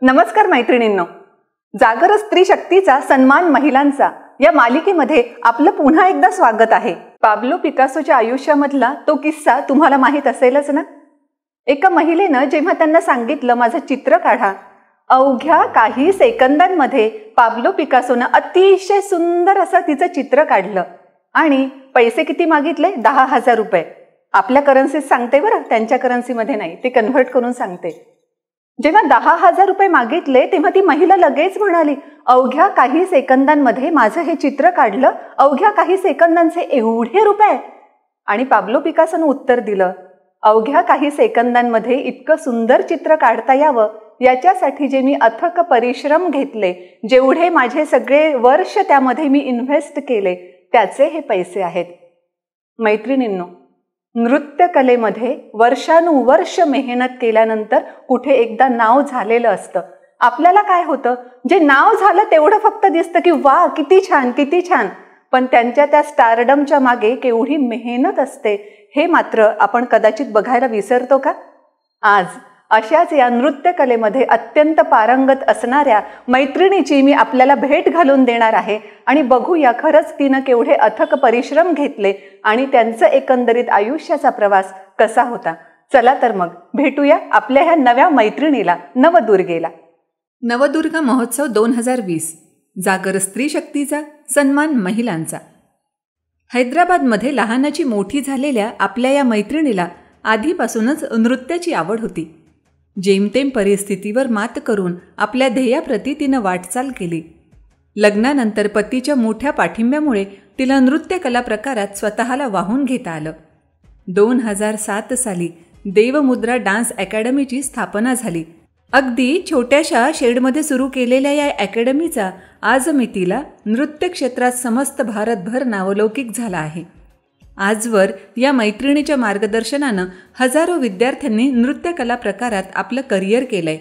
नमस्कार मैत्रिणींनो, जागर स्त्री शक्तीचा सन्मान महिलांचा या मालिकेमध्ये आपलं पुन्हा एकदा स्वागत आहे। पाब्लो पिकासोच्या आयुष्यामधला तो किस्सा तुम्हाला माहित असेलच ना। एका महिलेनं जेव्हा त्यांना सांगितलं माझं चित्र काढा, अवघ्या काही सेकंदांमध्ये पाब्लो पिकासोनं अतिशय सुंदर असं तिचं चित्र काढलं आणि पैसे किती मागितले? 10,000 रुपये। आपल्या करन्सीत सांगते बरं, त्यांच्या करन्सीमध्ये नाही, ते कन्व्हर्ट करून सांगते। जेव्हा 10,000 रुपये मागितले तेव्हा ती महिला लगेच म्हणाली, अवघ्या काही सेकंदांमध्ये माझं हे चित्र काढलं, अवघ्या काही सेकंदांचे एवढे रुपये? आणि पाब्लो पिकासोनं उत्तर दिलं, अवघ्या काही सेकंदांमध्ये इतकं सुंदर चित्र काढता यावं याच्यासाठी जे मी अथक परिश्रम घेतले, जेवढे माझे सगळे वर्ष त्यामध्ये मी इन्व्हेस्ट केले, त्याचे हे पैसे आहेत। मैत्रिणींनो, नृत्य कलेमध्ये वर्षानुवर्ष मेहनत केल्यानंतर कुठे एकदा नाव झालेलं असतं। आपल्याला काय होतं, जे नाव झालं तेवढं फक्त दिसतं की वा किती छान किती छान, पण त्यांच्या त्या स्टारडमच्या मागे केवढी मेहनत असते हे मात्र आपण कदाचित बघायला विसरतो का? आज अशाच या नृत्य कलेमध्ये अत्यंत पारंगत असणाऱ्या मैत्रिणीची मी आपल्याला भेट घालून देणार आहे आणि बघूया खरंच तिनं केवढे अथक परिश्रम घेतले आणि त्यांचं एकंदरीत आयुष्याचा प्रवास कसा होता। चला तर मग भेटूया आपल्या ह्या नव्या मैत्रिणीला, नवदुर्गेला। नवदुर्गा महोत्सव 2020, जागर स्त्री शक्तीचा सन्मान महिलांचा। हैदराबादमध्ये लहानाची मोठी झालेल्या आपल्या या मैत्रिणीला आधीपासूनच नृत्याची आवड होती। जेमतेम परिस्थितीवर मात करून आपल्या ध्येयाप्रती तिनं वाटचाल केली। लग्नानंतर पतीच्या मोठ्या पाठिंब्यामुळे तिला नृत्य कला प्रकारात स्वतःला वाहून घेता आलं। 2007 साली देवमुद्रा डान्स अकॅडमीची स्थापना झाली। अगदी छोट्याशा शेडमध्ये सुरू केलेल्या या अकॅडमीचा आज मितीला नृत्य क्षेत्रात समस्त भारतभर नावलौकिक झाला आहे। आजवर या मैत्रिणीच्या मार्गदर्शनानं हजारो विद्यार्थ्यांनी नृत्य कला प्रकारात आपलं करिअर केलंय।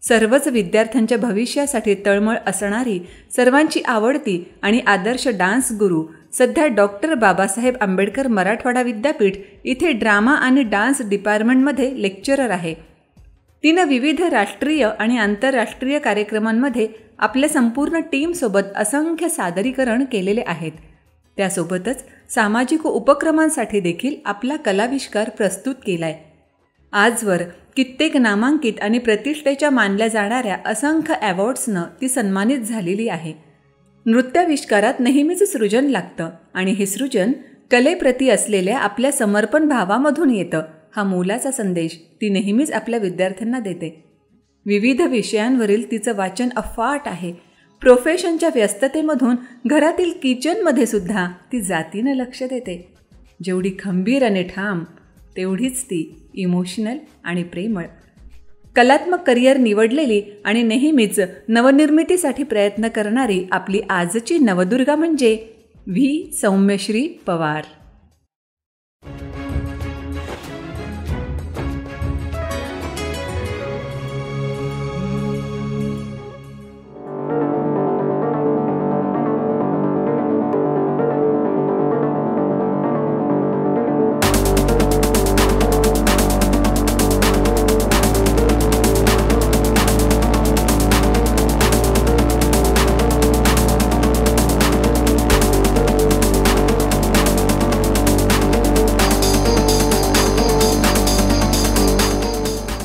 सर्वच विद्यार्थ्यांच्या भविष्यासाठी तळमळ असणारी, सर्वांची आवडती आणि आदर्श डान्स गुरु सध्या डॉक्टर बाबासाहेब आंबेडकर मराठवाडा विद्यापीठ इथे ड्रामा आणि डान्स डिपार्टमेंटमध्ये लेक्चरर आहे। तिनं विविध राष्ट्रीय आणि आंतरराष्ट्रीय कार्यक्रमांमध्ये आपल्या संपूर्ण टीमसोबत असंख्य सादरीकरण केलेले आहेत। त्यासोबतच सामाजिक उपक्रमांसाठी देखील आपला कलाविष्कार प्रस्तुत केलाय। आजवर कित्येक नामांकित आणि प्रतिष्ठेच्या मानल्या जाणाऱ्या असंख्य अवॉर्ड्सनं ती सन्मानित झालेली आहे। नृत्याविष्कारात नेहमीच सृजन लागतं आणि हे सृजन कलेप्रती असलेल्या आपल्या समर्पण भावामधून येतं, हा मोलाचा संदेश ती नेहमीच आपल्या विद्यार्थ्यांना देते। विविध विषयांवरील तिचं वाचन अफाट आहे। प्रोफेशनच्या व्यस्ततेमधून घरातील किचनमध्ये सुद्धा ती जातीनं लक्ष देते। जेवढी खंबीर आणि ठाम, तेवढीच ती इमोशनल आणि प्रेमळ। कलात्मक करिअर निवडलेली आणि नेहमीच नवनिर्मितीसाठी प्रयत्न करणारी आपली आजची नवदुर्गा म्हणजे व्ही. सौम्यश्री पवार।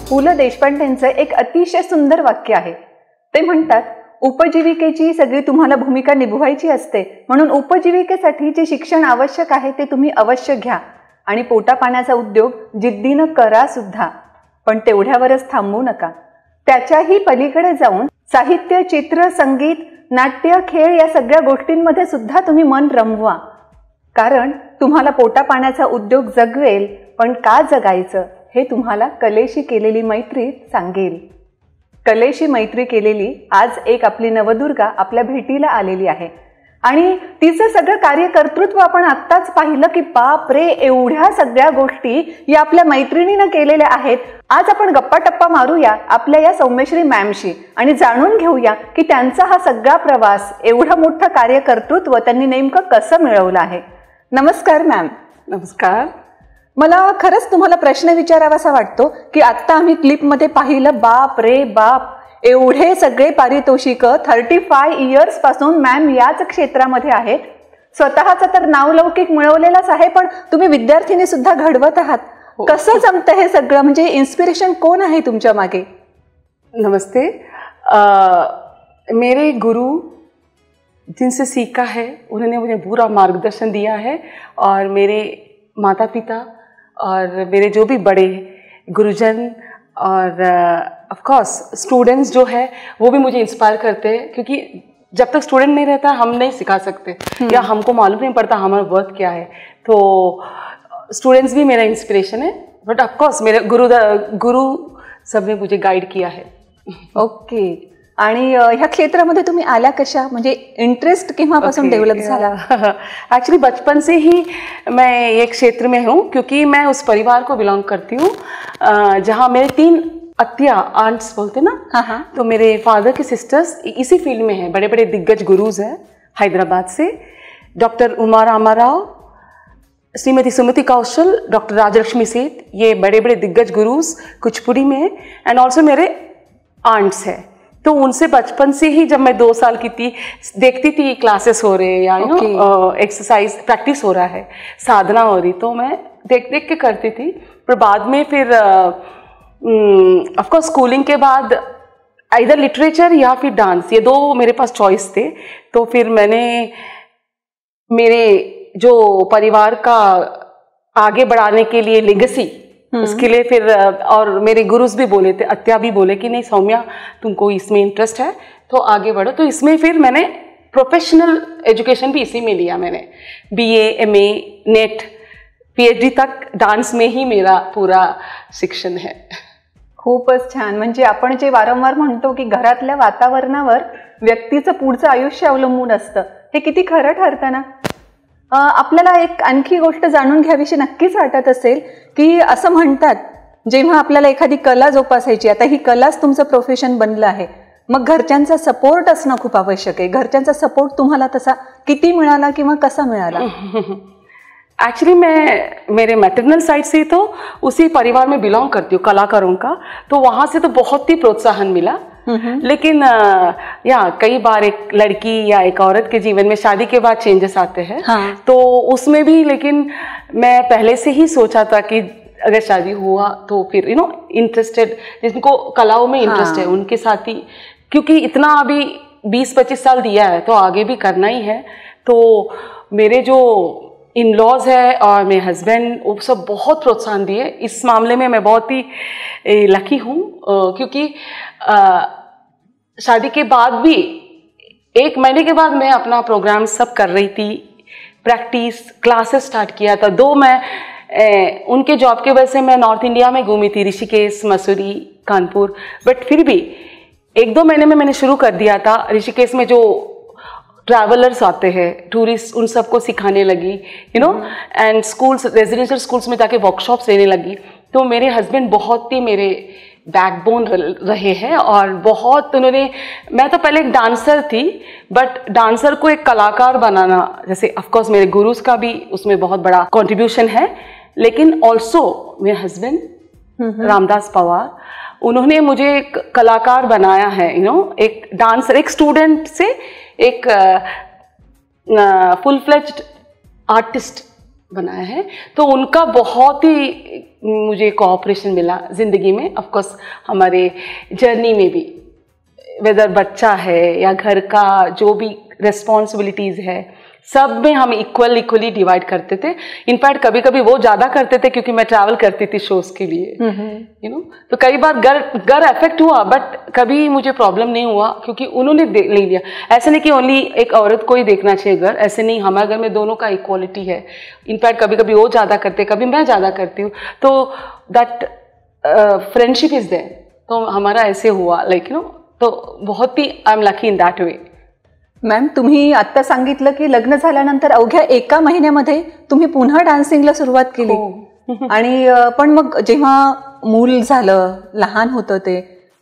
पु ल देशपांडेंचं एक अतिशय सुंदर वाक्य आहे। ते म्हणतात, उपजीविकेची सगळी तुम्हाला भूमिका निभवायची असते, म्हणून उपजीविकेसाठी जे शिक्षण आवश्यक आहे ते तुम्ही अवश्य घ्या आणि पोटापाण्याचा उद्योग जिद्दीनं करा सुद्धा, पण तेवढ्यावरच थांबू नका। त्याच्याही पलीकडे जाऊन साहित्य, चित्र, संगीत, नाट्य, खेळ या सगळ्या गोष्टींमध्ये सुद्धा तुम्ही मन रमवा, कारण तुम्हाला पोटापाण्याचा उद्योग जगवेल, पण का जगायचं हे तुम्हाला कलेशी केलेली मैत्री सांगेल। कलेशी मैत्री केलेली आज एक आपली नवदुर्गा आपल्या भेटीला आलेली आहे आणि तिचं सगळं कार्यकर्तृत्व आपण आत्ताच पाहिलं की बाप रे, एवढ्या सगळ्या गोष्टी या आपल्या मैत्रिणीनं केलेल्या आहेत। आज आपण गप्पा टप्पा मारूया आपल्या या सौम्यश्री मॅमशी आणि जाणून घेऊया की त्यांचा हा सगळा प्रवास, एवढं मोठं कार्यकर्तृत्व त्यांनी नेमकं कसं मिळवलं आहे। नमस्कार मॅम। नमस्कार। मला खरंच तुम्हाला प्रश्न विचारावासा वाटतो की आता आम्ही क्लिपमध्ये पाहिलं, बाप रे बाप, एवढे सगळे पारितोषिक 35 इयर्स पासून मॅम याच क्षेत्रामध्ये आहेत. स्वतःचं तर नावलौकिक मिळवलेलाच आहे, पण तुम्ही विद्यार्थिनी सुद्धा घडवत आहात. कसं जमतं हे सगळं? म्हणजे इन्स्पिरेशन कोण आहे तुमच्या मागे? नमस्ते. मेरे गुरु जिनसे सीखा है उन्होंने मुझे पूरा मार्गदर्शन दिया है, और मेरे माता पिता और मेरे जो भी बड़े गुरुजन और ऑफ कोर्स स्टूडेंट्स जो है वो भी मुझे इंस्पायर करते हैं, क्योंकि जब तक स्टूडेंट नहीं रहता हम नहीं सिखा सकते या हमको मालूम नहीं पड़ता हमारा वर्क क्या है. तो स्टूडेंट्स भी मेरा इंस्पिरेशन है, बट ऑफ कोर्स मेरे गुरु सबने मुझे गाइड किया है. ओके. आणि ह्या क्षेत्रामध्ये तुम्ही आल्या कशा? म्हणजे इंटरेस्ट केव्हापासून डेव्हलप झाला? एक्चुअली बचपन से ही मैं ये क्षेत्र में हूँ, क्योंकि मैं उस परिवार को बिलोंग करती हूँ जहाँ मेरे 3 अत्या आंट्स बोलते ना. हाँ. तो मेरे फादर के सिस्टर्स इसी फील्ड में हैं, बड़े बड़े दिग्गज गुरुज हैं हैदराबाद से. डॉक्टर उमा रामाराव, श्रीमती सुमति कौशल, डॉक्टर राजलक्ष्मी सेठ, ये बड़े बड़े दिग्गज गुरुज कुचिपुड़ी में हैं. एंड ऑल्सो मेरे आंट्स हैं. तो उनसे बचपन से ही, जब मैं 2 साल की थी, देखती थी क्लासेस हो रहे या एक्सरसाइज प्रैक्टिस हो रहा है, साधना हो रही, तो मैं देख देख के करती थी. पर बाद में फिर ऑफ कोर्स स्कूलिंग के बाद इधर लिटरेचर या फिर डांस, ये 2 मेरे पास चॉइस थे. तो फिर मैंने मेरे जो परिवार का आगे बढ़ाने के लिए लेगेसी, उसके लिए फिर और मेरे गुरुज भी बोले थे, अत्या भी बोले कि नहीं सौम्या तुमको इसमें इंटरेस्ट है तो आगे बढ़ो. तो इसमें फिर मैंने प्रोफेशनल एजुकेशन भी इसी में लिया. मैंने BA, MA, नेट, PhD तक डान्स में ही मेरा पूरा शिक्षण है. खूपच छान. म्हणजे आपण जे वारंवार म्हणतो की घरातल्या वातावरणावर व्यक्तीचं पुढचं आयुष्य अवलंबून असतं, हे किती खरं ठरतं ना. आपल्याला एक आणखी गोष्ट जाणून घ्यावीशी नक्कीच वाटत असेल की असं म्हणतात, जेव्हा आपल्याला एखादी कला जोपासायची, आता ही कलाच तुमचं प्रोफेशन बनलं आहे, मग घरच्यांचा सपोर्ट असणं खूप आवश्यक आहे. घरच्यांचा सपोर्ट तुम्हाला तसा किती मिळाला किंवा कसा मिळाला? एक्चुअली मैं मेरे मैटरनल साइड से तो उसी परिवार में बिलोंग करती हूँ, कलाकारों का, तो वहाँ से तो बहुत ही प्रोत्साहन मिला. लेकिन या कई बार एक लड़की या एक औरत के जीवन में शादी के बाद चेंजेस आते हैं. हाँ. तो उसमें भी, लेकिन मैं पहले से ही सोचा था कि अगर शादी हुआ तो फिर इंटरेस्टेड, जिनको कलाओं में इंटरेस्ट है उनके साथ ही, क्योंकि इतना अभी 20-25 साल दिया है तो आगे भी करना ही है. तो मेरे जो इन लॉज है और मेरे हस्बैंड, वो सब बहुत प्रोत्साहन दिए. इस मामले में मैं बहुत ही लकी हूँ, क्योंकि शादी के बाद भी 1 महीने के बाद मैं अपना प्रोग्राम सब कर रही थी, प्रैक्टिस क्लासेस स्टार्ट किया था. 2 मैं उनके जॉब के वजह से मैं नॉर्थ इंडिया में घूमी थी, ऋषिकेश, मसूरी, कानपुर. बट फिर भी 1-2 महीने में मैंने शुरू कर दिया था. ऋषिकेश में जो ट्रैवलर्स आते हैं, टूरिस्ट, उन सबको सिखाने लगी, एंड स्कूल्स, रेजिडेंशियल स्कूल्स में जाके वर्कशॉप्स लेने लगी. तो मेरे हस्बैंड बहुत ही मेरे बैकबोन रहे हैं, और बहुत उन्होंने, मैं तो पहले एक डांसर थी, बट डांसर को एक कलाकार बनाना, जैसे ऑफकोर्स मेरे गुरुज का भी उसमें बहुत बड़ा कंट्रीब्यूशन है, लेकिन ऑल्सो मेरे हस्बैंड रामदास पवार, उन्होंने मुझे एक कलाकार बनाया है. एक डांसर, एक स्टूडेंट से एक फुल फ्लेज्ड आर्टिस्ट बनाया है. तो उनका बहुत ही मुझे कोऑपरेशन मिला ज़िंदगी में. ऑफ कोर्स हमारे जर्नी में भी, वेदर बच्चा है या घर का जो भी रिस्पॉन्सिबिलिटीज़ है, सब में हम इक्वली डिवाइड करते थे. इनफैक्ट कभी कभी वो ज़्यादा करते थे, क्योंकि मैं ट्रैवल करती थी शोज़ के लिए. तो कई बार घर अफेक्ट हुआ, बट कभी मुझे प्रॉब्लम नहीं हुआ, क्योंकि उन्होंने ले लिया. ऐसे नहीं कि ओनली एक औरत को ही देखना चाहिए घर, ऐसे नहीं. हमारे घर में दोनों का इक्वालिटी है. इनफैक्ट कभी कभी वो ज़्यादा करते, कभी मैं ज़्यादा करती हूँ. तो दैट फ्रेंडशिप इज़ देयर. तो हमारा ऐसे हुआ, तो बहुत ही I am lucky in that way. Ma'am, तुम्ही आत्ता सांगितलं की लग्न झाल्यानंतर अवघ्या 1 महिन्यामध्ये तुम्ही पुन्हा डान्सिंगला सुरुवात केली. आणि पण मग जेव्हा मूल झालं, लहान होतं ते,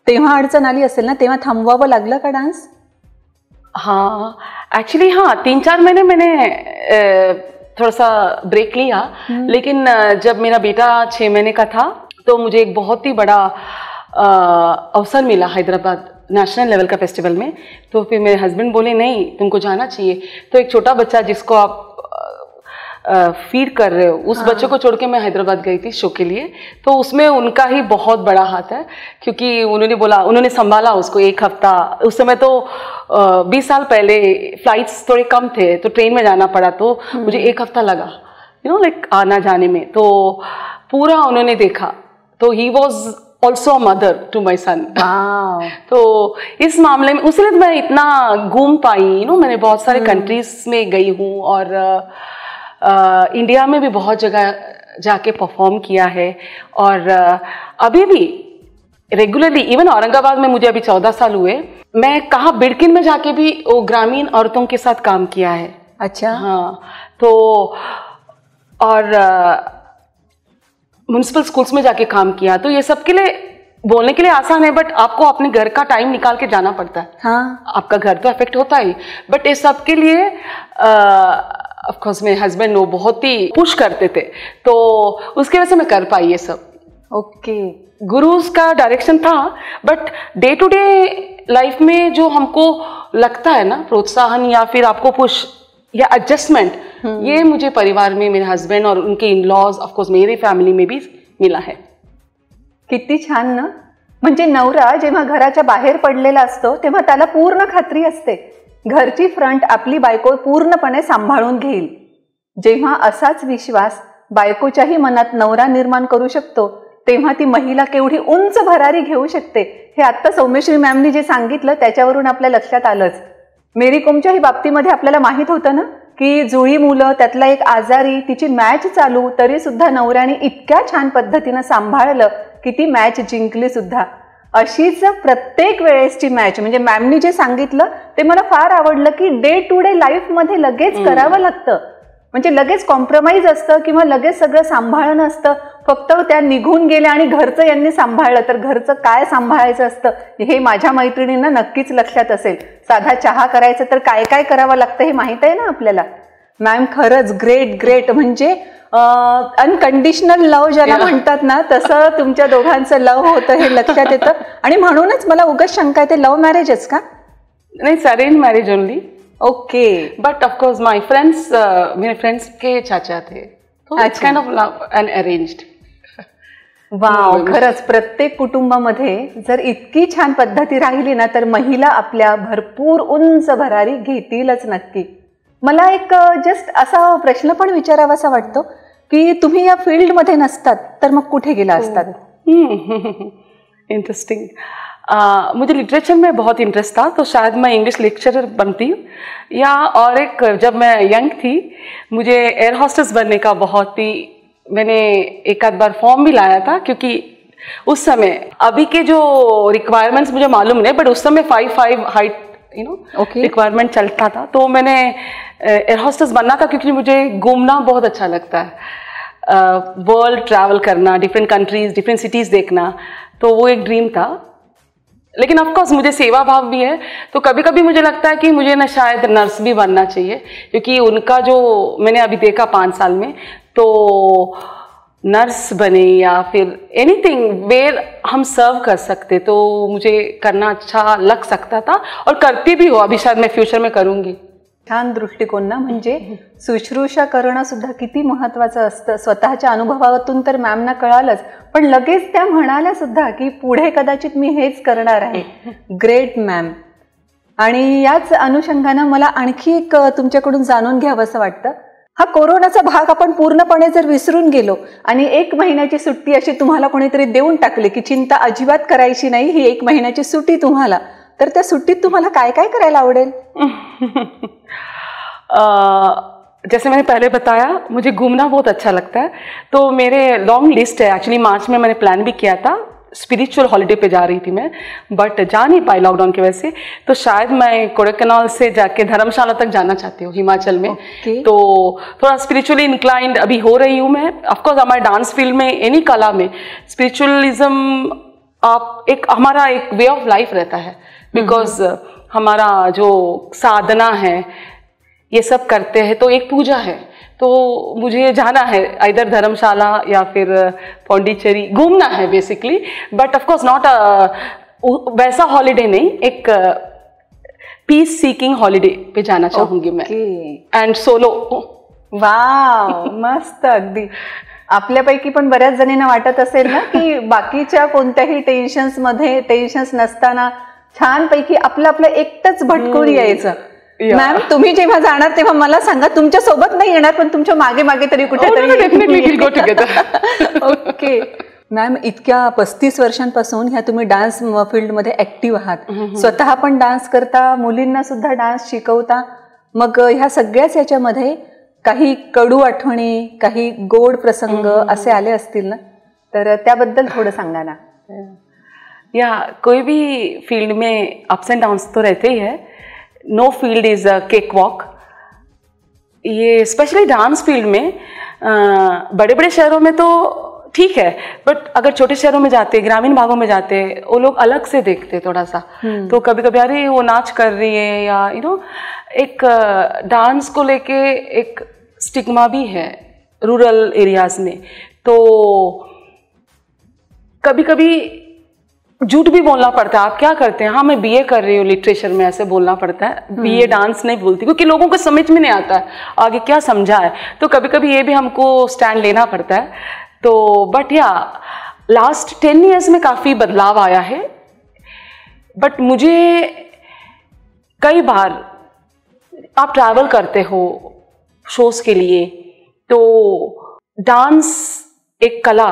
तेव्हा अडचण आली असेल ना? तेव्हा थांबवावं लागलं का डान्स? हाँ, एक्चुअली हाँ, 3-4 महीने मैंने थोड़ा सा ब्रेक लिया. लेकिन जब मेरा बेटा 6 महीने का था, तो मुझे एक बहुत ही बड़ा अवसर मिला हैदराबाद नेशनल लेवल का फेस्टिवल में। तो फिर मेरे हस्बैंड बोले नहीं तुमको जाना चाहिए। तो एक छोटा बच्चा जिसको आप फीड कर रहे हो उस बच्चे को छोड़ के मैं हैदराबाद गई थी शो के लिए। तो उसमें उनका ही बहुत बड़ा हाथ है, क्योंकि उन्होंने संभाला उसको एक हफ्ता। उस समय तो 20 साल पहले फ्लाइट्स थोड़े कम थे तो ट्रेन में जाना पड़ा, तो मुझे एक हफ्ता लगा लाइक आना जाने में। तो पूरा उन्होंने देखा। तो he was also mother to my son. तो इस मामले में उसने मैं इतना घूम पाई। मैंने बहुत सारे कंट्रीज में गई हूँ और इंडिया में भी बहुत जगह जाके परफॉर्म किया है। और अभी भी रेगुलरली इवन औरंगाबाद में मुझे अभी 14 साल हुए, मैं कहाँ बिडकिन में जाके भी वो ग्रामीण औरतों के साथ काम किया है। अच्छा। हाँ, तो और म्युनिसिपल स्कूल्स में जाके काम किया। तो ये सब के लिए बोलने के लिए आसान है, बट आपको अपने घर का टाइम निकाल के जाना पड़ता है। हाँ। आपका घर तो अफेक्ट होता ही, बट इस सब के लिए ऑफ कोर्स मेरे हस्बैंड वो बहुत ही पुश करते थे, तो उसकी वजह से मैं कर पाई ये सब। ओके। गुरुज का डायरेक्शन था, but day to day life में जो हमको लगता है ना प्रोत्साहन या फिर आपको पुश या एडजस्टमेंट, ये मुझे परिवार में मेरे हस्बैंड और उनके इन लॉज ऑफ कोर्स मेरी फॅमिली में भी मिला है। किती छान ना. म्हणजे नवरा जेव्हा घराच्या बाहेर पडलेला असतो तेव्हा त्याला पूर्ण खात्री असते घरची फ्रंट आपली बायको पूर्णपणे सांभाळून घेईल. जेव्हा असाच विश्वास बायकोच्याही मनात नवरा निर्माण करू शकतो तेव्हा ती महिला केवढी उंच भरारी घेऊ शकते हे आता सौम्यश्री मॅमनी जे सांगितलं त्याच्यावरून आपल्या लक्षात आलंच. मेरी कोमच्याही बाबतीमध्ये आपल्याला माहित होतं ना की जुळी मुलं त्यातला एक आजारी तिची मॅच चालू तरी सुद्धा नवऱ्याने इतक्या छान पद्धतीने सांभाळलं की ती मॅच जिंकली सुद्धा. अशीच प्रत्येक वेळेसची मॅच म्हणजे मॅमनी जे सांगितलं ते मला फार आवडलं की डे टू डे लाईफ मध्ये लगेच करावं लागतं. म्हणजे लगेच कॉम्प्रोमाइज असतं किंवा लगेच सगळं सांभाळणं असतं. फक्त त्या निघून गेल्या आणि घरचं यांनी सांभाळलं तर घरचं काय सांभाळायचं असतं हे माझ्या मैत्रिणींना नक्कीच लक्षात असेल. साधा चहा करायचं तर काय काय करावं लागतं हे माहित आहे ना आपल्याला. मॅम खरंच ग्रेट ग्रेट. म्हणजे अनकंडिशनल लव्ह ज्याला म्हणतात ना तसं तुमच्या दोघांचं लव्ह होतं हे लक्षात येतं. आणि म्हणूनच मला उगाच शंका येते लव्ह मॅरेजच का? नाही, arrange marriage only. Okay. But of course my friends, मेरे फ्रेंड्स के चाचा थे, तो it's kind of love and arranged. Wow. खरंच प्रत्येक कुटुंबामध्ये जर इतकी छान पद्धती राहिली ना तर महिला आपल्या भरपूर उंच भरारी घेतीलच नक्की. मला एक जस्ट असा प्रश्न पण विचारावासा वाटतो की तुम्ही या फील्ड मध्ये नसतात तर मग कुठे गेला असतात? इंटरेस्टिंग. मुझे लिटरेचर में बहुत इंटरेस्ट था तो शायद मैं इंग्लिश लेक्चरर बनती, या और एक जब मैं यंग थी मुझे एयर होस्टेस बनने का बहुत ही, मैंने एक आध बार फॉर्म भी लाया था क्योंकि उस समय अभी के जो रिक्वायरमेंट्स मुझे मालूम नहीं बट उस समय 5'5" हाइट रिक्वायरमेंट चलता था. तो मैंने एयर होस्टेस बनना था क्योंकि मुझे घूमना बहुत अच्छा लगता है, वर्ल्ड ट्रैवल करना, डिफरेंट कंट्रीज डिफरेंट सिटीज़ देखना, तो वो एक ड्रीम था. लेकिन ऑफ कोर्स मुझे सेवा भाव भी है तो कभी कभी मुझे लगता है कि मुझे ना शायद नर्स भी बनना चाहिए क्योंकि उनका जो मैंने अभी देखा 5 साल में, तो नर्स बने या फिर एनीथिंग वेयर हम सर्व कर सकते तो मुझे करना अच्छा लग सकता था और करती भी हो. अभी शायद मैं फ्यूचर में करूँगी. छान दृष्टिकोन ना. म्हणजे शुश्रूषा करणं सुद्धा किती महत्वाचं असतं. स्वतःच्या अनुभवातून तर मॅमना कळालंच पण लगेच त्या म्हणाल्या सुद्धा की पुढे कदाचित मी हेच करणार आहे. Great ma'am. आणि याच अनुषंगानं मला आणखी एक तुमच्याकडून जाणून घ्यावं असं वाटतं. हा कोरोनाचा भाग आपण पूर्णपणे जर विसरून गेलो आणि 1 महिन्याची सुट्टी अशी तुम्हाला कोणीतरी देऊन टाकली की चिंता अजिबात करायची नाही, ही 1 महिन्याची सुट्टी तुम्हाला, तर त्या सुट्टीत तुम्हाला काय काय करायला आवडेल? जैसे मैंने पहले बताया मुझे घूमना बहुत अच्छा लगता है तो मेरे लॉन्ग लिस्ट है. एक्चुअली मार्च में मैंने प्लान भी किया था, स्पिरिचुअल हॉलिडे पे जा रही थी मैं, बट जा नहीं पाई लॉकडाउन की वजह से. तो शायद मैं कोडाईकनाल से जाके धर्मशाला तक जाना चाहती हूँ हिमाचल में. तो थोड़ा स्पिरिचुअली इंक्लाइंड अभी हो रही हूँ मैं. ऑफकोर्स हमारे डांस फील्ड में एनी कला में स्पिरिचुअलिज्म आप एक हमारा एक वे ऑफ लाइफ रहता है बिकॉज हमारा जो साधना है ये सब करते हैं तो एक पूजा है. तो मुझे जाना है इधर धर्मशाला या फिर पौंडीचेरी, घूमना है basically, but of course not वैसा हॉलिडे नहीं, एक पीस सीकिंग हॉलिडे पे जाना चाहूंगी मैं, एंड सोलो. वाव, मस्त. अगदी आपल्यापैकी पण बऱ्याच जणींना वाटत असेल ना की बाकीच्या कोणत्याही टेन्शन्स नसताना छानपैकी आपलं एकटंच भटकून यायचं. मॅम, तुम्ही जेव्हा जाणार तेव्हा मला सांगा, तुमच्या सोबत नाही येणार पण तुमच्या मागे मागे तरी कुठेतरी. ओके मॅम, इतक्या 35 वर्षांपासून ह्या तुम्ही डान्स फील्डमध्ये ऍक्टिव्ह आहात, स्वतः पण डान्स करता, मुलींना सुद्धा डान्स शिकवता. मग ह्या सगळ्याच याच्यामध्ये काही कडू आठवणी, काही गोड प्रसंग असे आले असतील ना, तर त्याबद्दल थोडं सांगा ना. या कोई भी फील्ड में अप्स एंड डाउन्स तो रहते ही है. Know field is a cake walk. ये स्पेशली डांस फील्ड में बड़े बड़े शहरों में तो ठीक है, बट अगर छोटे शहरों में जाते, ग्रामीण भागों में जाते, वो लोग अलग से देखते थोड़ा सा. तो कभी कभी अरे वो नाच कर रही है, या एक डांस को लेके एक स्टिग्मा भी है रूरल एरियाज में. तो कभी कभी झूठ भी बोलना पड़ता है. आप क्या करते हैं? हाँ, मैं बीए कर रही हूँ लिटरेचर में, ऐसे बोलना पड़ता है. बीए डांस नहीं बोलती, क्योंकि लोगों को समझ में नहीं आता है आगे क्या समझा है. तो कभी कभी ये भी हमको स्टैंड लेना पड़ता है. तो बट या लास्ट 10 years में काफ़ी बदलाव आया है. बट मुझे कई बार, आप ट्रैवल करते हो शोज के लिए, तो डांस एक कला,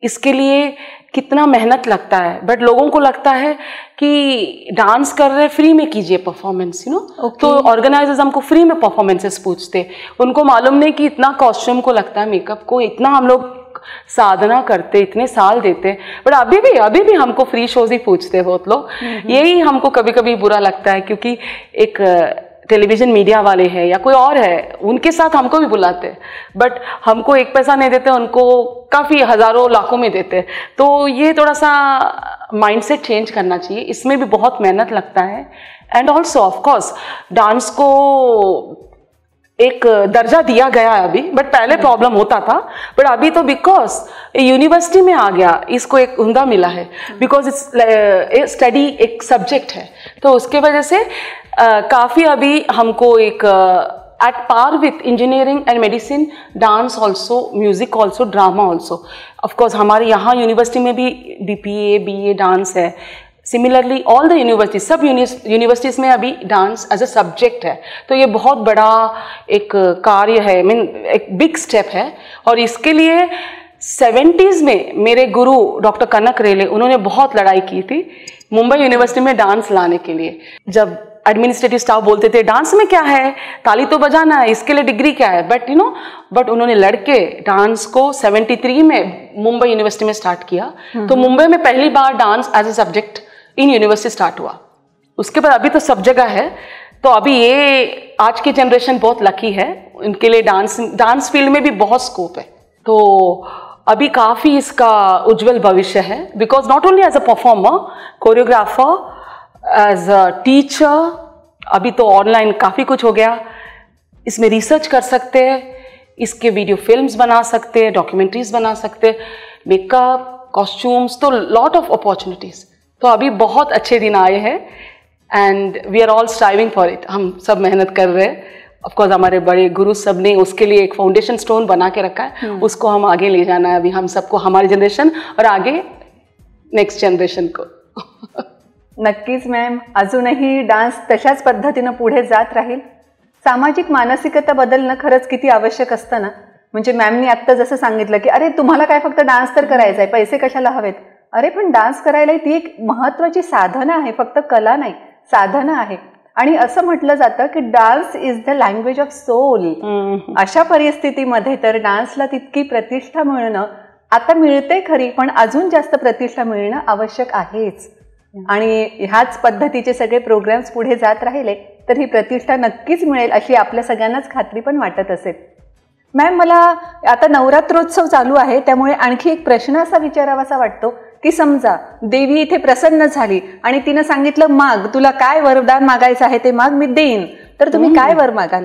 इसके लिए कितना मेहनत लगता है. बट लोगों को लगता है कि डांस कर रहे फ्री में कीजिए परफॉर्मेंस, तो ऑर्गेनाइजर्स हमको फ्री में परफॉर्मेंसेस पूछते. उनको मालूम नहीं कि इतना कॉस्ट्यूम को लगता है, मेकअप को इतना हम लोग साधना करते, इतने साल देते. बट अभी भी हमको फ्री शोज ही पूछते बहुत लोग. यही हमको कभी कभी बुरा लगता है, क्योंकि एक टेलीविजन मीडिया वाले हैं या कोई और है, उनके साथ हमको भी बुलाते हैं, बट हमको 1 पैसा नहीं देते, उनको काफ़ी हज़ारों लाखों में देते. तो ये थोड़ा सा माइंडसेट चेंज करना चाहिए. इसमें भी बहुत मेहनत लगता है. And also of course dance को एक दर्जा दिया गया है अभी, बट पहले प्रॉब्लम होता था. बट अभी तो बिकॉज यूनिवर्सिटी में आ गया, इसको एक उम्दा मिला है, बिकॉज इट्स स्टडी एक सब्जेक्ट है. तो उसके वजह से काफ़ी अभी हमको एक at par with engineering and medicine, dance also, music also, drama also. Of course हमारे यहाँ यूनिवर्सिटी में भी BPA BA डांस है. सिमिलरली ऑल द यूनिवर्सिटी, सब यूनिवर्सिटीज़ में अभी डांस एज अ सब्जेक्ट है. तो ये बहुत बड़ा एक कार्य है, एक बिग स्टेप है. और इसके लिए 70s में मेरे गुरु डॉक्टर कनक रेले, उन्होंने बहुत लड़ाई की थी मुंबई यूनिवर्सिटी में डांस लाने के लिए. जब एडमिनिस्ट्रेटिव स्टाफ बोलते थे डांस में क्या है, ताली तो बजाना है, इसके लिए डिग्री क्या है, बट उन्होंने लड़के डांस को 73 में मुंबई यूनिवर्सिटी में स्टार्ट किया. तो मुंबई में पहली बार dance as a subject in university start हुआ. उसके बाद अभी तो सब जगह है. तो अभी ये आज की जनरेशन बहुत लकी है, उनके लिए डांस फील्ड में भी बहुत स्कोप है. तो अभी काफ़ी इसका उज्जवल भविष्य है, because not only as a performer, choreographer, as a teacher. अभी तो ऑनलाइन काफ़ी कुछ हो गया, इसमें रिसर्च कर सकते हैं, इसके वीडियो फिल्म्स बना सकते हैं, डॉक्यूमेंट्रीज बना सकते हैं, मेकअप, कॉस्ट्यूम्स, तो लॉट ऑफ अपॉर्चुनिटीज़. तो अभी बहुत अच्छे दिन आए हैं and we are all striving for it. हम सब मेहनत कर रहे हैं. ऑफकोर्स हमारे बड़े गुरु सब ने उसके लिए एक फाउंडेशन स्टोन बना के रखा है. उसको हम आगे ले जाना है अभी हम सबको, हमारी जनरेशन और आगे नेक्स्ट जनरेशन को. नक्कीच मॅम, अजूनही डान्स तशाच पद्धतीनं पुढे जात राहील. सामाजिक मानसिकता बदलणं खरंच किती आवश्यक असतं ना. म्हणजे मॅमनी आत्ता जसं सांगितलं की अरे तुम्हाला काय फक्त डान्स तर करायचा आहे, पैसे कशाला हवेत. अरे पण डान्स करायला ती एक महत्त्वाची साधना आहे, फक्त कला नाही, साधना आहे. आणि असं म्हटलं जातं की dance is the language of soul. अशा परिस्थितीमध्ये तर डान्सला तितकी प्रतिष्ठा मिळणं, आता मिळते खरी, पण अजून जास्त प्रतिष्ठा मिळणं आवश्यक आहेच. आणि ह्याच पद्धतीचे सगळे प्रोग्राम्स पुढे जात राहिले तर ही प्रतिष्ठा नक्कीच मिळेल अशी आपल्या सगळ्यांनाच खात्री पण वाटत असेल. मॅम, मला आता नवरात्रोत्सव चालू आहे, त्यामुळे आणखी एक प्रश्न असा विचारावासा वाटतो की समजा देवी इथे प्रसन्न झाली आणि तिनं सांगितलं माग, तुला काय वरदान मागायचं आहे ते माग, मी देईन, तर तुम्ही काय वर मागाल?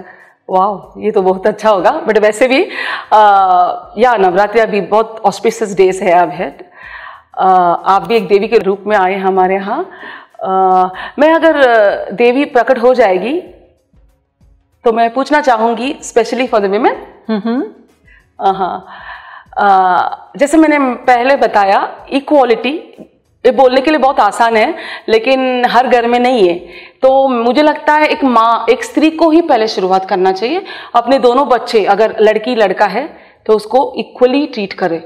वाह, ये तो बहुत अच्छा होगा. बट वैसे भी या नवरात्रि अभी बहुत ऑस्पिशियस डेज है अब है. आप भी एक देवी के रूप में आए हमारे यहाँ। मैं अगर देवी प्रकट हो जाएगी तो मैं पूछना चाहूँगी स्पेशली फॉर द विमेन। जैसे मैंने पहले बताया, इक्वालिटी ये बोलने के लिए बहुत आसान है लेकिन हर घर में नहीं है। तो मुझे लगता है एक माँ, एक स्त्री को ही पहले शुरुआत करना चाहिए। अपने दोनों बच्चे, अगर लड़की लड़का है तो उसको इक्वली ट्रीट करे।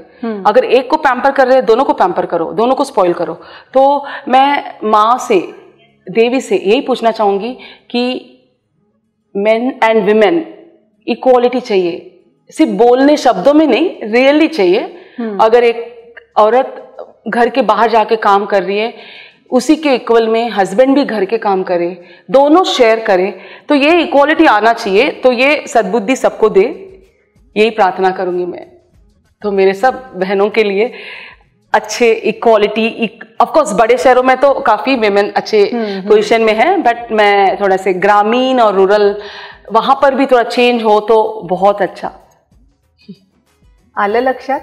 अगर एक को पैम्पर कर रहे हैं, दोनों को पैम्पर करो, दोनों को स्पॉइल करो। तो मैं माँ से, देवी से यही पूछना चाहूँगी कि मेन एंड विमेन इक्वालिटी चाहिए, सिर्फ बोलने शब्दों में नहीं, रियली चाहिए। अगर एक औरत घर के बाहर जाके काम कर रही है, उसी के इक्वल में हस्बैंड भी घर के काम करे, दोनों शेयर करें, तो ये इक्वालिटी आना चाहिए। तो ये सद्बुद्धि सबको दे, यही प्रार्थना करूंगी मैं। तो मेरे सब बहनों के लिए अच्छे इक्वालिटी, ऑफ कोर्स बड़े शहरों में तो काफी विमेन अच्छे पोजीशन में है, बट मैं थोड़ा से ग्रामीण और रूरल वहां पर भी थोड़ा चेंज हो तो बहुत अच्छा। आलं लक्षात?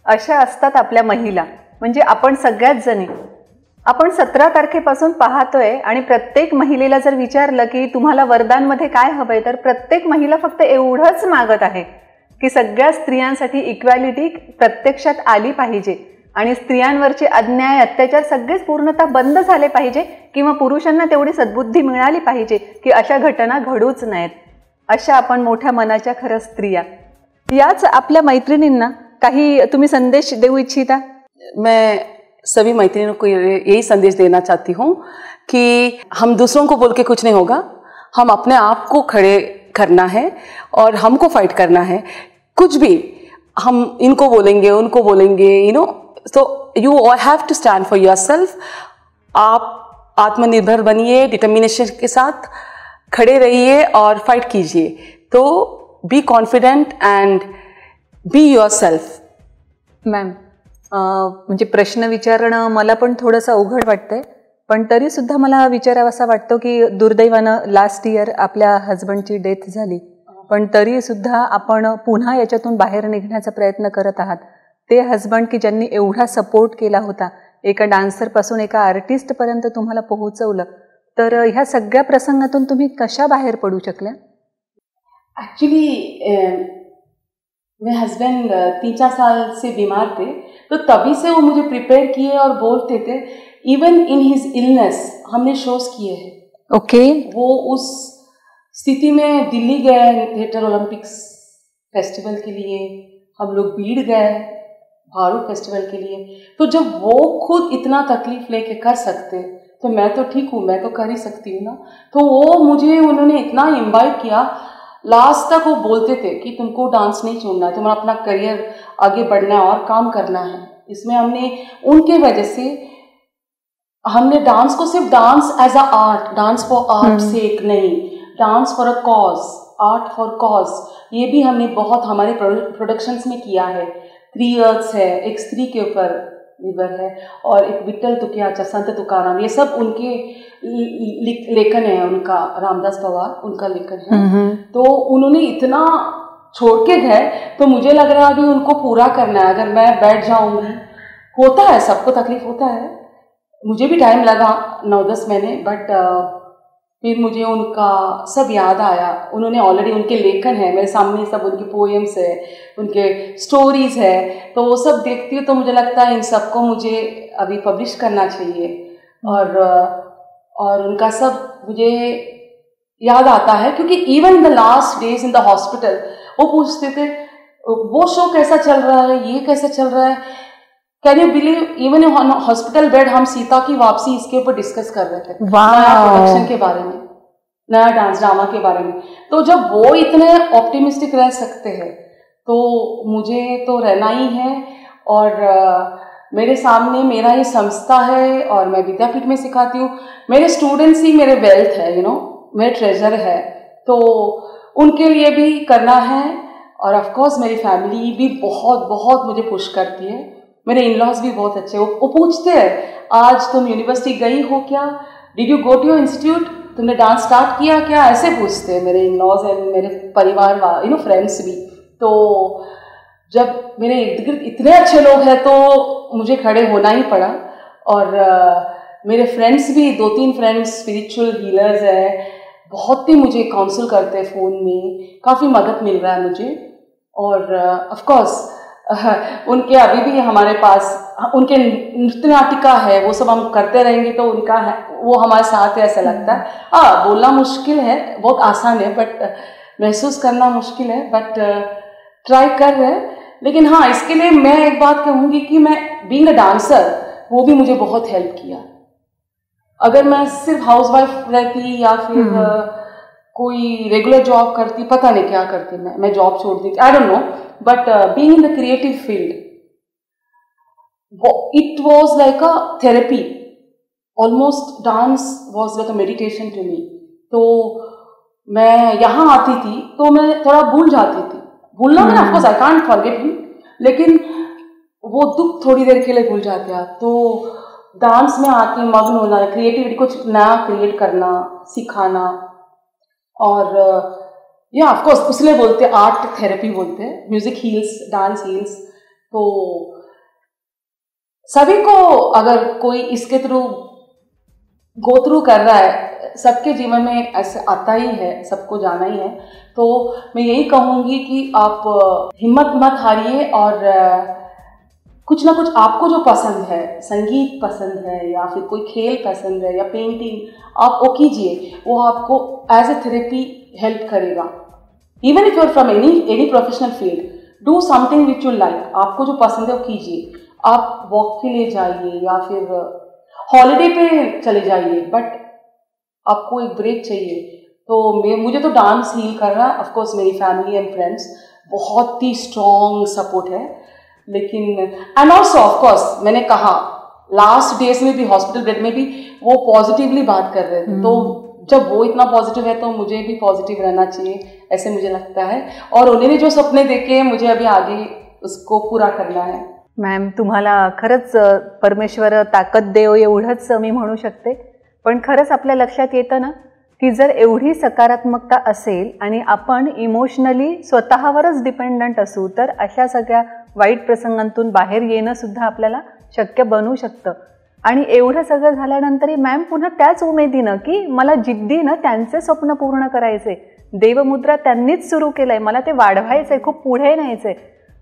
अशा असतात आपल्या महिला, म्हणजे आपण सगळ्याच जणी। आपण 17 तारखेपासून पाहतोय आणि प्रत्येक महिलेला जर विचारलं की तुम्हाला वरदानमध्ये काय हवंय, तर प्रत्येक महिला फक्त एवढंच मागत आहे की सगळ्या स्त्रियांसाठी इक्वॅलिटी प्रत्यक्षात आली पाहिजे आणि स्त्रियांवरचे अन्याय, अत्याचार सगळेच पूर्णतः बंद झाले पाहिजे किंवा पुरुषांना तेवढी सद्बुद्धी मिळाली पाहिजे की अशा घटना घडूच नाहीत। अशा आपण मोठ्या मनाच्या खरं स्त्रिया। याच आपल्या मैत्रिणींना काही तुम्ही संदेश देऊ इच्छिता? मैं सभी मैत्रियों को यही संदेश देना चाहती हूँ कि हम दूसरों को बोल के कुछ नहीं होगा, हम अपने आप को खड़े करना है और हमको फाइट करना है। कुछ भी हम इनको बोलेंगे, उनको बोलेंगे, यू नो, तो you have to stand for yourself. आप आत्मनिर्भर बनिए, डिटर्मिनेशन के साथ खड़े रहिए और फाइट कीजिए। तो be confident and be yourself. Ma'am, म्हणजे प्रश्न विचारणं मला पण थोडंसं अवघड वाटतंय, पण तरी सुद्धा मला विचारावासा वाटतो की दुर्दैवानं लास्ट इयर आपल्या हजबंडची डेथ झाली, पण तरी सुद्धा आपण पुन्हा याच्यातून बाहेर निघण्याचा प्रयत्न करत आहात। ते हजबंड की ज्यांनी एवढा सपोर्ट केला होता, एका डान्सरपासून एका आर्टिस्टपर्यंत तुम्हाला पोहोचवलं, तर ह्या सगळ्या प्रसंगातून तुम्ही कशा बाहेर पडू शकल्या? एक्चुअली मेरे हस्बैंड 3-4 साल से बीमार थे, तो तभी से वो मुझे प्रिपेयर किए और बोलते थे। इवन इन हिज इलनेस हमने शोज किए हैं। ओके। वो उस स्थिति में दिल्ली गए थिएटर ओलंपिक्स फेस्टिवल के लिए, हम लोग बीड़ गए भारू फेस्टिवल के लिए। तो जब वो खुद इतना तकलीफ लेके कर सकते, तो मैं तो ठीक हूँ, मैं तो कर ही सकती हूँ ना। तो वो मुझे उन्होंने इतना इन्वाइट किया, लास्ट तक वो बोलते थे कि तुमको डांस नहीं छोड़ना है, तुम्हारा अपना करियर आगे बढ़ना है और काम करना है। इसमें हमने उनके वजह से हमने डांस को सिर्फ dance as a art, dance for art sake नहीं, dance for a cause, art for cause, ये भी हमने बहुत हमारे प्रोडक्शंस में किया है। 3 Earths है, एक स्त्री के ऊपर विवर है, और एक विट्ठल तुकियाचा, संत तुकाराम, ये सब उनके लेखन है, उनका रामदास पवार उनका लेखन है। तो उन्होंने इतना छोड़ के गए, तो मुझे लग रहा है अभी उनको पूरा करना है। अगर मैं बैठ जाऊंगी, होता है, सबको तकलीफ होता है, मुझे भी टाइम लगा 9-10 महीने, बट फिर मुझे उनका सब याद आया। उन्होंने ऑलरेडी, उनके लेखन है मेरे सामने, सब उनके पोएम्स है, उनके स्टोरीज है, तो वो सब देखती हूँ तो मुझे लगता है इन सबको मुझे अभी पब्लिश करना चाहिए। और उनका सब मुझे याद आता है, क्योंकि even in the last days in the hospital वो पूछते थे वो शो कैसा चल रहा है, ये कैसा चल रहा है। Can you believe, even in hospital bed हम सीता की वापसी इसके ऊपर डिस्कस कर रहे थे, नया प्रोडक्शन के बारे में, नया डांस ड्रामा के बारे में। तो जब वो इतने ऑप्टिमिस्टिक रह सकते हैं, तो मुझे तो रहना ही है। और मेरे सामने मेरा ये संस्था है और मैं विद्यापीठ में सिखाती हूँ, मेरे स्टूडेंट्स ही मेरे वेल्थ है, यू नो, मेरे ट्रेजर है, तो उनके लिए भी करना है। और ऑफ कोर्स मेरी फैमिली भी बहुत बहुत मुझे पुश करती है, मेरे इन-लॉज भी बहुत अच्छे, वो पूछते हैं आज तुम यूनिवर्सिटी गई हो क्या, did you go to your institute, तुमने डांस स्टार्ट किया क्या, ऐसे पूछते हैं मेरे इन-लॉज एंड मेरे परिवार, यू नो, फ्रेंड्स भी। तो जब मेरे इर्द गिर्द इतने अच्छे लोग हैं तो मुझे खड़े होना ही पड़ा। और मेरे फ्रेंड्स भी 2-3 फ्रेंड्स स्पिरिचुअल हीलर्स हैं, बहुत ही मुझे काउंसिल करते हैं फ़ोन में, काफ़ी मदद मिल रहा है मुझे। और ऑफ कोर्स उनके अभी भी हमारे पास उनके नृत्य नाटिका है, वो सब हम करते रहेंगे तो उनका है वो हमारे साथ है, ऐसा लगता है। हाँ, बोलना मुश्किल है, बहुत आसान है, बट महसूस करना मुश्किल है, बट ट्राई कर रहे हैं। लेकिन हाँ, इसके लिए मैं एक बात कहूँगी कि मैं बीइंग अ डांसर, वो भी मुझे बहुत हेल्प किया। अगर मैं सिर्फ हाउसवाइफ रहती या फिर कोई रेगुलर जॉब करती, पता नहीं क्या करती, मैं जॉब छोड़ दी, I don't know, but being in the creative field, it was like a therapy, almost dance was like a meditation to me. तो मैं यहाँ आती थी तो मैं थोड़ा भूल जाती थी, भूलना मैंने of course I can't forget him, लेकिन वो दुख थोड़ी देर के लिए भूल जाते आप। तो डांस में आके मग्न होना, क्रिएटिविटी, कुछ नया क्रिएट करना, सिखाना, और या ऑफ कोर्स इसलिए बोलते हैं आर्ट थेरेपी बोलते हैं, म्यूजिक हील्स, डांस हील्स। तो सभी को अगर कोई इसके थ्रू गो थ्रू कर रहा है, सबके जीवन में ऐसे आता ही है, सबको जाना ही है, तो मैं यही कहूँगी कि आप हिम्मत मत हारिए और कुछ ना कुछ आपको जो पसंद है, संगीत पसंद है या फिर कोई खेल पसंद है या पेंटिंग, आप वो कीजिए, वो आपको एज ए थेरेपी हेल्प करेगा। Even if you are from any professional field, do something which you like, आपको जो पसंद है वो कीजिए। आप वॉक के लिए जाइए या फिर हॉलीडे पे चले जाइए, बट आपको एक ब्रेक चाहिए। तो मुझे तो डांस हील कर रहा है, ऑफकोर्स मेरी फैमिली एंड फ्रेंड्स बहुत ही स्ट्रॉन्ग सपोर्ट है। लेकिन एंड ऑल्सो ऑफकोर्स मैंने कहा लास्ट डेज में भी, हॉस्पिटल बेड में भी वो पॉजिटिवली बात कर रहे थे, तो जब वो इतना पॉजिटिव है तो मुझे भी पॉजिटिव रहना चाहिए, ऐसे मुझे लगता है। और उन्होंने जो सपने देखे मुझे अभी आगे उसको पूरा करना है। मॅम, तुम्हाला खरंच परमेश्वर ताकद देव एवढंच मी म्हणू शकते। पण खरंच आपल्या लक्षात येतं ना की जर एवढी सकारात्मकता असेल आणि आपण इमोशनली स्वतःवरच डिपेंडंट असू, तर अशा सगळ्या वाईट प्रसंगांतून बाहेर येणं सुद्धा आपल्याला शक्य बनू शकतं। आणि एवढं सगळं झाल्यानंतरही मॅम पुन्हा त्याच उमेदीनं की मला जिद्दीनं त्यांचे स्वप्न पूर्ण करायचे, देवमुद्रा त्यांनीच सुरू केलंय, मला ते वाढवायचंय, खूप पुढे न्यायचंय,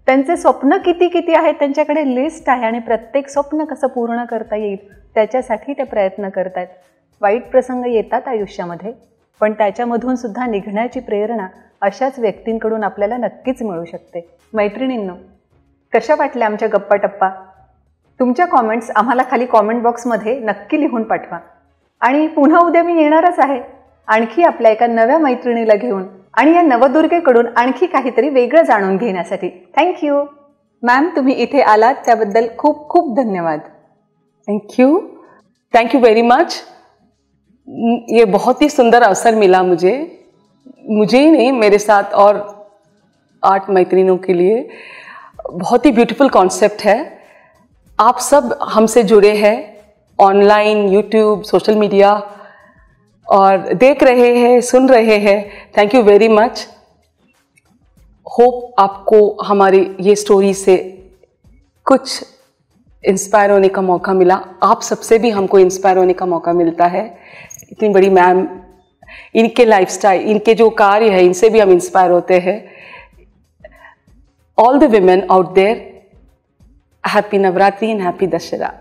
त्यांचे स्वप्न किती किती आहेत, त्यांच्याकडे लिस्ट आहे आणि प्रत्येक स्वप्न कसं पूर्ण करता येईल त्याच्यासाठी ते प्रयत्न करतायत। वाईट प्रसंग येतात आयुष्यामध्ये, पण त्याच्यामधून सुद्धा निघण्याची प्रेरणा अशाच व्यक्तींकडून आपल्याला नक्कीच मिळू शकते। मैत्रिणींनो, कशा वाटल्या आमच्या गप्पा टप्पा? तुमच्या कॉमेंट्स आम्हाला खाली कॉमेंट बॉक्समध्ये नक्की लिहून पाठवा। आणि पुन्हा उद्या मी येणारच आहे आणखी आपल्या एका नव्या मैत्रिणीला घेऊन आणि या नवदुर्गेकडून आणखी काहीतरी वेगळं जाणून घेण्यासाठी। थँक्यू मॅम, तुम्ही इथे आलात त्याबद्दल खूप खूप धन्यवाद। Thank you very much. ये बहुत ही सुंदर अवसर मिला मुझे ही नहीं, मेरे साथ और 8 मैत्रियों के लिए बहुत ही ब्यूटीफुल कॉन्सेप्ट है। आप सब हमसे जुड़े हैं ऑनलाइन, यूट्यूब, सोशल मीडिया, और देख रहे हैं, सुन रहे हैं। Thank you very much. Hope आपको हमारी ये स्टोरी से कुछ इंस्पायर होने का मौका मिला। आप सबसे भी हमको इंस्पायर होने का मौका मिलता है। इतनी बड़ी मैम, इनके लाइफस्टाइल, इनके जो कार्य है, इनसे भी हम इंस्पायर होते हैं। All the women out there, happy Navratri and happy Dussehra.